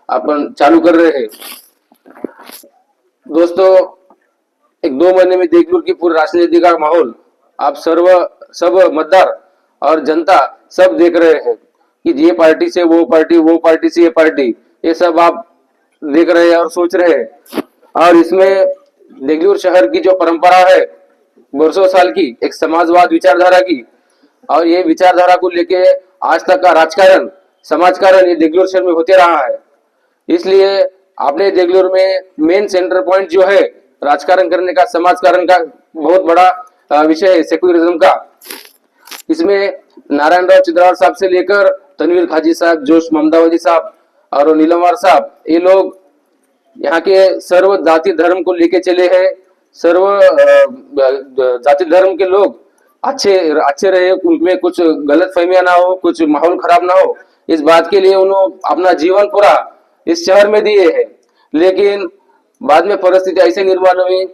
अपन चालू कर रहे हैं। दोस्तों, एक 2 महीने में देख लो कि पूरे राजनीति का माहौल आप सब मतदार और जनता सब देख रहे हैं कि ये पार्टी से वो पार्टी, वो पार्टी से ये पार्टी, ये सब आप देख रहे हैं और सोच रहे हैं। और इसमें देगलूर शहर की जो परंपरा है बरसों साल की, एक समाजवाद विचारधारा की, और ये विचारधारा को लेके आज तक का राजकारण, समाजकारण ये देगलूर शहर में होते रहा है। इसलिए आपने देगलूर में मेन सेंटर पॉइंट जो है राजकारण करने का, समाजकारण का बहुत बड़ा विषय है सेक्युलरिज्म का। इसमें नारायण राव चित्रार साहब से लेकर तनवीर खाजी साहब, जोश ममदावली साहब और नीलमवार साहब, ये लोग यहाँ के सर्व जाति धर्म को लेके चले हैं। सर्व जाति धर्म के लोग अच्छे अच्छे रहे, उनमें कुछ गलत फहमियां ना हो, कुछ माहौल खराब ना हो, इस बात के लिए उन्होंने अपना जीवन पूरा इस शहर में दिए हैं। लेकिन बाद में परिस्थिति ऐसे निर्माण हुई,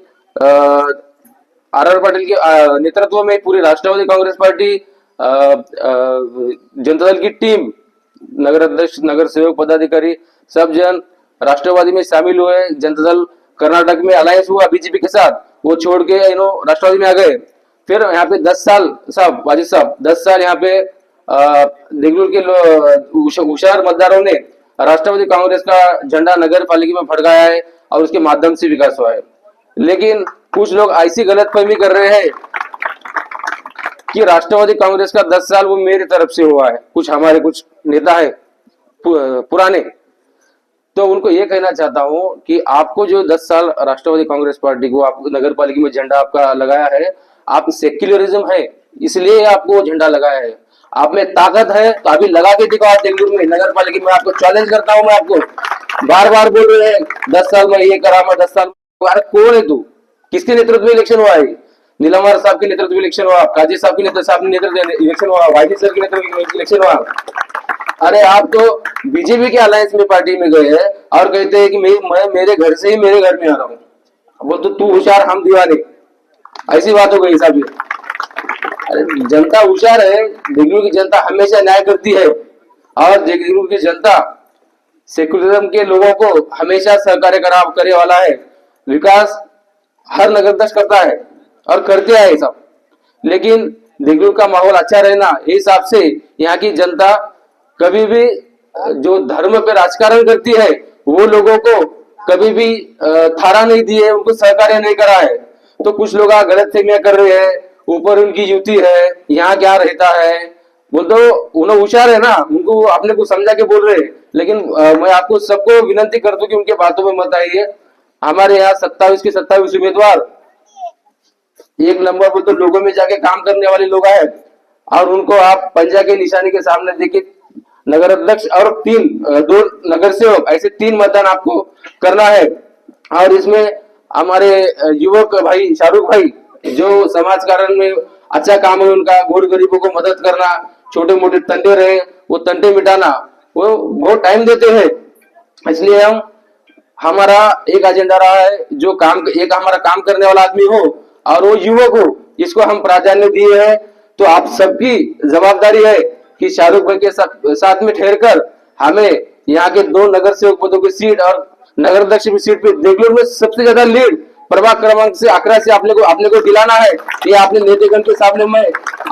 आर पाटिल के नेतृत्व में पूरी राष्ट्रवादी कांग्रेस पार्टी, जनता दल की टीम, नगर अध्यक्ष, नगर सेवक, पदाधिकारी सब जन राष्ट्रवादी में शामिल हुए। जनता दल कर्नाटक में अलायंस हुआ बीजेपी के साथ, वो छोड़ के राष्ट्रवादी में आ गए। फिर यहाँ पे 10 साल साहब, वाजिद साहब 10 साल यहाँ पे देगलूर के होशियार मतदारों ने राष्ट्रवादी कांग्रेस का झंडा नगर पालिका में फड़काया है और उसके माध्यम से विकास हुआ है। लेकिन कुछ लोग ऐसी गलतफहमी कर रहे हैं कि राष्ट्रवादी कांग्रेस का 10 साल वो मेरी तरफ से हुआ है, कुछ हमारे कुछ नेता है पुराने। तो उनको ये कहना चाहता हूं कि आपको जो 10 साल राष्ट्रवादी कांग्रेस पार्टी को आप नगर पालिका में झंडा आपका लगाया है, आप सेक्युलरिज्म है इसलिए आपको झंडा लगाया है। आप में ताकत है तो अभी लगा के दिखाओ देगलूर में नगर पालिका में। आपको चैलेंज करता हूं, मैं आपको बार बार बोल रहे हैं 10 साल में ये करा, मैं 10 साल। अरे कौन है तू? किसके नेतृत्व में इलेक्शन हुआ है? नीलमवार साहब के नेतृत्व में इलेक्शन हुआ, काजी साहब के नेतृत्व इलेक्शन हुआ, वाईडी सर के नेतृत्व में इलेक्शन हुआ। अरे आप तो बीजेपी के अलायंस में पार्टी में गए हैं और कहते हैं कि मैं मेरे घर से ही मेरे घर में आ रहा हूँ। बोल तो तू होशियार हम दीवाने, ऐसी बात हो गई साहब। अरे जनता होशियार है, देगलूर की जनता हमेशा न्याय करती है और देगलूर की जनता सेकुलरिज्म के लोगों को हमेशा सहकार्य करे वाला है। विकास हर नगरदश करता है और करते आए सब। लेकिन देगलूर का माहौल अच्छा रहना, इस हिसाब से यहाँ की जनता कभी भी जो धर्म पे राजकारण करती है वो लोगों को कभी भी थारा नहीं दिए, उनको सहकार्य नहीं करा है। तो कुछ लोग गलत फहमियां कर रहे हैं, ऊपर उनकी युति है, यहाँ क्या रहता है। वो तो उन्हें होशियार है ना, उनको अपने को समझा के बोल रहे हैं। लेकिन मैं आपको सबको विनती करता हूँ कि उनके बातों में मत आइए। हमारे यहाँ 27 के 27 उम्मीदवार एक नंबर पर तो लोगों में जाके काम करने वाले लोग आए और उनको आप पंजा के निशानी के सामने देखे नगर अध्यक्ष और 2 नगर सेवक, ऐसे 3 मतदान आपको करना है। और इसमें हमारे युवक भाई शाहरुख भाई जो समाज कारण में अच्छा काम है उनका, गोर गरीबों को मदद करना, छोटे मोटे तंटे रहे वो तंटे मिटाना, वो बहुत टाइम देते हैं। इसलिए हमारा एक एजेंडा रहा है जो काम, एक हमारा काम करने वाला आदमी हो और वो युवक हो, इसको हम प्राधान्य दिए हैं। तो आप सबकी जवाबदारी है कि शाहरुख भाई के साथ में ठहर कर हमें यहाँ के 2 नगर सेवक पदों की सीट और नगर अध्यक्ष की सीट पे देगलूर में सबसे ज्यादा लीड प्रभाग क्रमांक से 11 से आपने को दिलाना है। ये आपने नेतागण के सामने मैं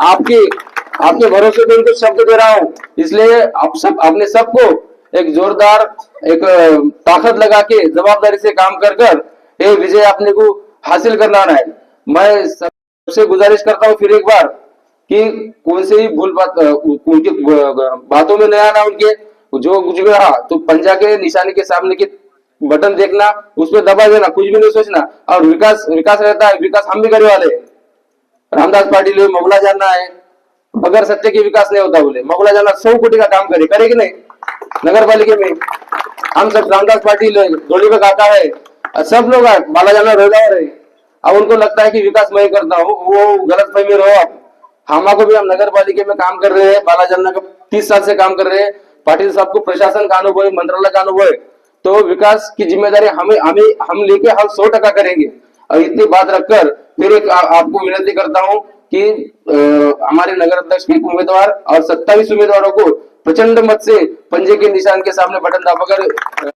आपके भरोसे पे उनको शब्द दे रहा हूँ। इसलिए आपने सबको एक जोरदार एक ताकत लगा के जवाबदारी से काम कर ये विजय अपने को हासिल करना है। मैं सबसे गुजारिश करता हूँ फिर एक बार कि कौन से ही भूल बात उनके बातों में नया ना, उनके जो कुछ भी रहा तो पंजा के निशाने के सामने के बटन देखना, उस पर दबा देना, कुछ भी नहीं सोचना। और विकास रहता है, विकास हम भी करे वाले। रामदास पाटिल ले मोगला जानना है, बगैर सत्य के विकास नहीं होता। बोले मोगला जाना 100 कोटी का काम करे कि नहीं नगर पालिका में। हम सब रामदास पाटिल डोली में काका है, सब लोग बाला जाना रोजावर है। अब उनको लगता है कि विकास मैं करता हूँ, वो गलत फहमी रहो आप। हमको भी हम नगर पालिका में काम कर रहे हैं, बाला जाना का 30 साल से काम कर रहे हैं। पाटिल साहब को प्रशासन का अनुभव है, मंत्रालय का अनुभव है। तो विकास की जिम्मेदारी हम लेके हम 100% करेंगे। और इतनी बात रखकर फिर एक आपको विनती करता हूँ कि हमारे नगर अध्यक्ष के उम्मीदवार और 27 उम्मीदवारों को प्रचंड मत से पंजे के निशान के सामने बटन दबाकर